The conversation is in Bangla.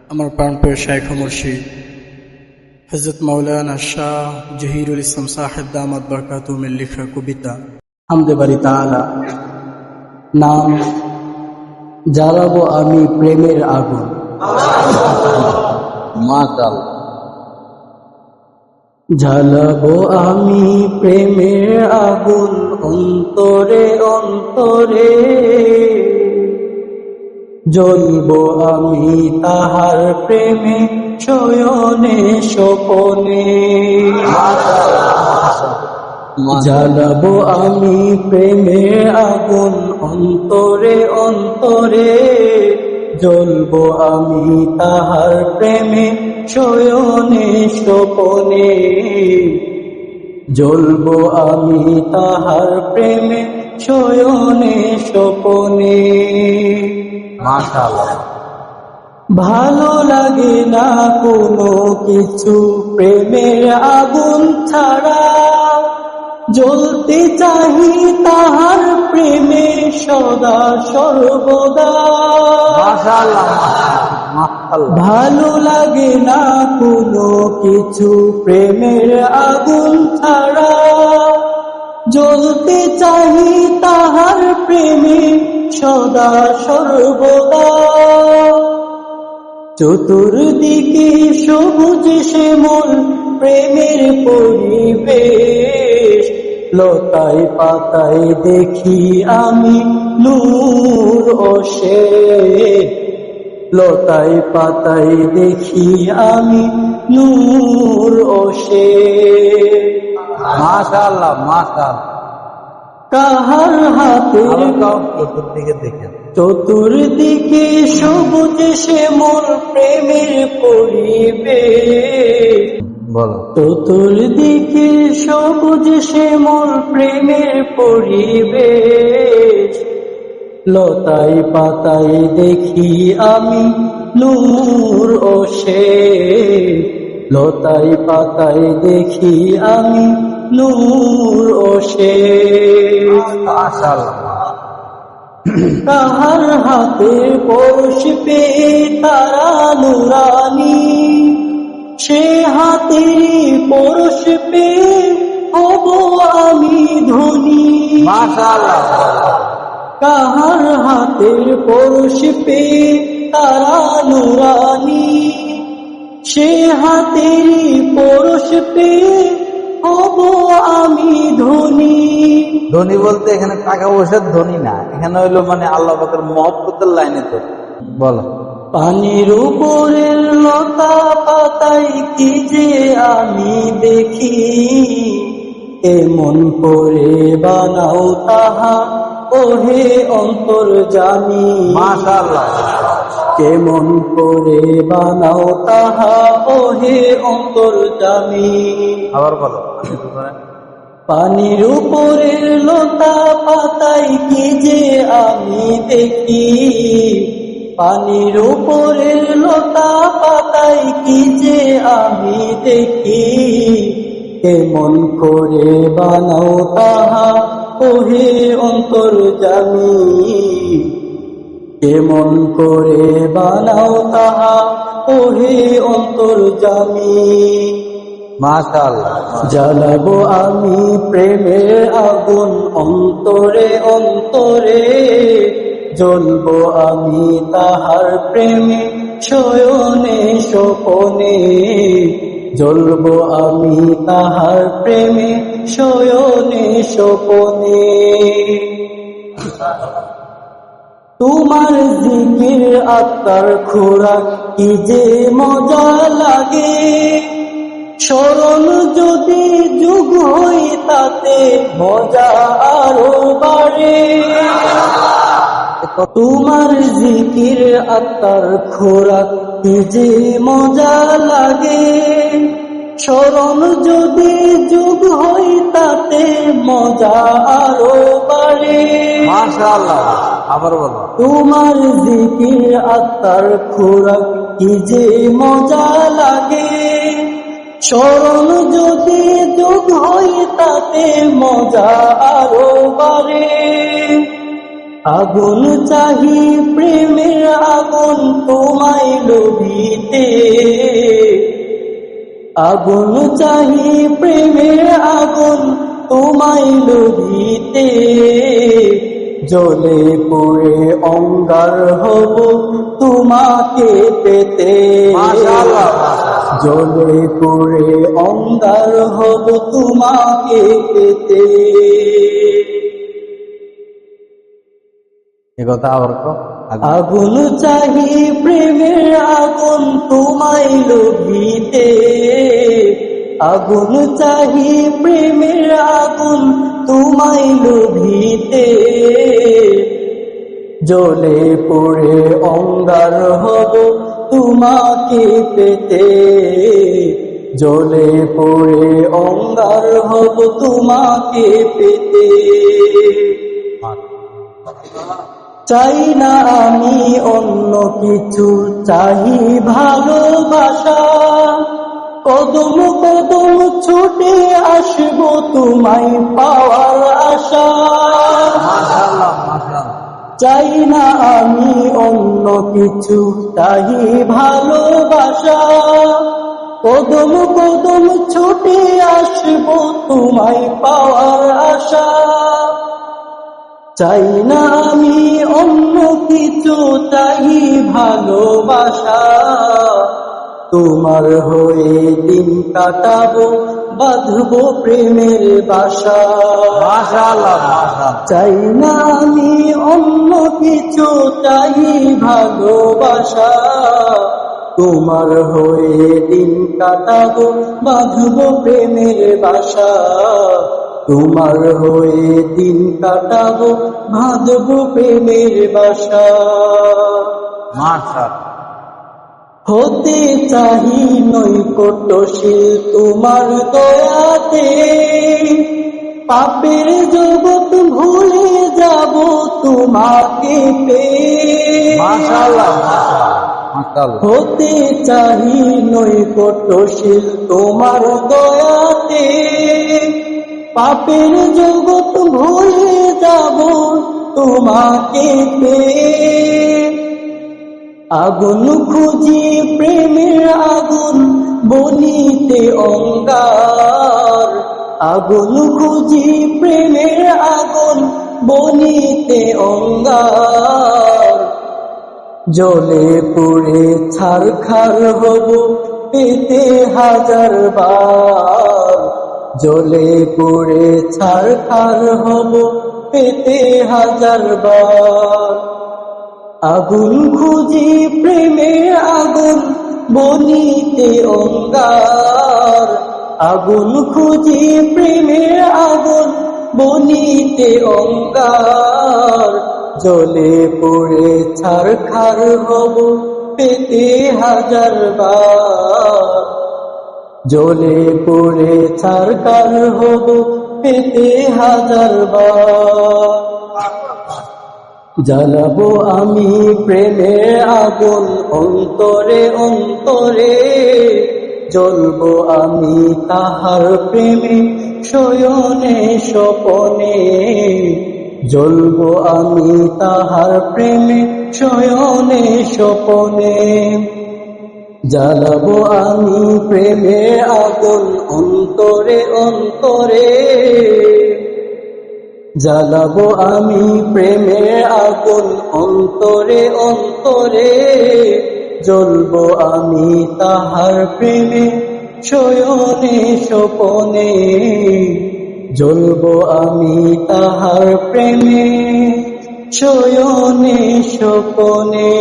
আমার প্রাণপ্রিয় শাইখ ও মুর্শিদ হযরত মাওলানা শাহ জহিরুল ইসলাম সাহেব দামাত বরকাতুহুমের লেখা কবিতা হামদে বারি তাআলা। নাম জ্বালাবো আমি প্রেমের আগুন। মাশাআল্লাহ। জ্বালাবো আমি প্রেমের আগুন অন্তরে অন্তরে, জ্বলবো আমি তাহার প্রেমে শয়নে স্বপনে। জ্বালাবো আমি প্রেমের আগুন অন্তরে অন্তরে, জ্বলবো আমি তাহার প্রেমে শয়নে স্বপনে। জ্বলবো আমি তাহার প্রেমে শয়নে স্বপনে। মাশাআল্লাহ। ভালো লাগে না কোনো কিছু প্রেমের আগুন ছাড়া, জ্বলতে চাহি তাহার প্রেমে সদা সর্বদা। মাশাআল্লাহ মাশাআল্লাহ। ভালো লাগে না কোনো কিছু প্রেমের আগুন ছাড়া, জ্বলতে চাহি তাহার প্রেমে সদা সর্বদা। চতুর্দিকে সবুজ শ্যামল প্রেমের পরিবেশ, লতায় পাতায় দেখি আমি নূর অশেষ। লতায় পাতায় দেখি আমি নূর অশেষ। মাশাআল্লাহ মাশাআল্লাহ। কাহার হাতে চতুর্দিকে দেখেন, চতুর্দিকে সবুজ শ্যামল প্রেমের পরিবেশ। বলো। চতুর্দিকে সবুজ শ্যামল প্রেমের পরিবেশ, লতায় পাতায় দেখি আমি নূর অশেষ। লতায় পাতায় দেখি আমি নূর অশেষ। মাশাআল্লাহ। কাহার হাতে পরশ পেয়ে তারা নুরানি, সে হাতেরই পরশ পেয়ে হব আমি ধনী। মাশাআল্লাহ। কাহার হাতের পরশ পেয়ে তারা নুরানি, সে হাতেরই পরশ পেয়ে হব আমি ধনী। ধনী বলতে এখানে টাকা পয়সার ধনী না, এখানে হইলো মানে আল্লাহ পাকের মহব্বতের লাইনে তো। বলো। পানির উপরের লতা পাতায় কি যে আমি দেখি, এমন করে বানাও তাহা ওহে অন্তর্যামী। মাশাআল্লাহ। কেমন করে বানাও তাহা ওহে অন্তর্যামী। আবার বলো। পানির উপরের লতা পাতায় কি যে আমি দেখি, পানির উপরের লতা পাতায় কি যে আমি দেখি, কেমন করে বানাও তাহা ওহে অন্তর্যামী। কেমন করে বানাও তাহা ওহে অন্তর্যামী। মাশাআল্লাহ। জ্বালাবো আমি প্রেমের আগুন অন্তরে অন্তরে, জ্বলবো আমি তাহার প্রেমে শয়নে স্বপনে। জ্বলবো আমি তাহার প্রেমে শয়নে স্বপনে। তোমার জিকির আত্মার খোরাক কি যে মজা লাগে, স্মরণ যদি যুগ হই তাতে মজা আরো বাড়ে। তোমার জিকির আত্মার খোরাক কি যে মজা লাগে, স্মরণ যদি যুগ হই তাতে মজা আরো বাড়ে। মাশাআল্লাহ। আবার বলো। তোমার জিকির আত্মার খোরাক কি যে মজা লাগে, স্মরণ যদি যোগ হয় তাতে মজা আরো বাড়ে। আগুন চাহি প্রেমের আগুন তোমায় লোভিত লোভিতে, আগুন চাহি প্রেমের আগুন তোমায় লোভিতে, জ্বলে পুড়ে অঙ্গার হব তোমাকে পেতে, মাশাআল্লাহ, জ্বলে পুড়ে অঙ্গার হব তোমাকে পেতে। এ কথা আবার কো। আগুন চাহি প্রেমের আগুন তোমায় লোভিতে, আগুন চাহি প্রেমের আগুন তোমায় লোভিতে, জ্বলে পুড়ে অঙ্গার হব তোমাকে পেতে, জ্বলে পুড়ে অঙ্গার হব তোমাকে পেতে। চাই না আমি অন্য কিছু, চাই ভালোবাসা, কদম কদম ছুটে আসবো তোমায় পাওয়ার আশা। মাশাআল্লাহ, মাশাআল্লাহ। চাই না আমি অন্য কিছু, চাই ভালোবাসা, কদম কদম ছুটে আসবো তোমায় পাওয়ার আশা। চাই না আমি অন্য কিছু, চাই ভালোবাসা, তোমার হয়ে দিন কাটাবো, বাঁধবো প্রেমের বাসা। মাশাআল্লাহ, মাশাআল্লাহ। চাই না আমি অন্য কিছু, চাই ভালোবাসা, তোমার হয়ে দিন কাটাবো, বাঁধবো প্রেমের বাসা, তোমার হয়ে দিন কাটাবো, বাঁধবো প্রেমের বাসা। মাশাআল্লাহ। হতে চাহি নৈকট্যশীল তোমার দয়াতে, পাপের জগৎ ভুলে যাব তোমাকে পেয়ে। মাশাআল্লাহ, মাশাআল্লাহ। হতে চাহি নৈকট্যশীল তোমার দয়াতে, পাপের জগৎ ভুলে যাব তোমাকে পেয়ে। আগুন খুঁজি প্রেমের আগুন বনিতে অঙ্গার, আগুন খুঁজি প্রেমের আগুন বনিতে অঙ্গার, জ্বলে পুড়ে ছারখার হব পেতে হাজার বার, জ্বলে পুড়ে ছারখার হব পেতে হাজার বার। আগুন খুঁজি প্রেমের আগুন বনিতে অঙ্গার, আগুন খুঁজি প্রেমের আগুন বনিতে অঙ্গার, জ্বলে পুড়ে ছারখার হব পেতে হাজার বার, জ্বলে পুড়ে ছারখার হব পেতে হাজার বার। জ্বালাবো আমি প্রেমের আগুন অন্তরে অন্তরে, জ্বলবো আমি তাহার প্রেমে শয়নে স্বপনে, জ্বলবো আমি তাহার প্রেমে শয়নে স্বপনে। জ্বালাবো আমি প্রেমের আগুন অন্তরে অন্তরে, জ্বালাবো আমি প্রেমের আগুন অন্তরে অন্তরে, জ্বলবো আমি তাহার প্রেমে শয়নে স্বপনে, জ্বলবো আমি তাহার প্রেমে শয়নে স্বপনে।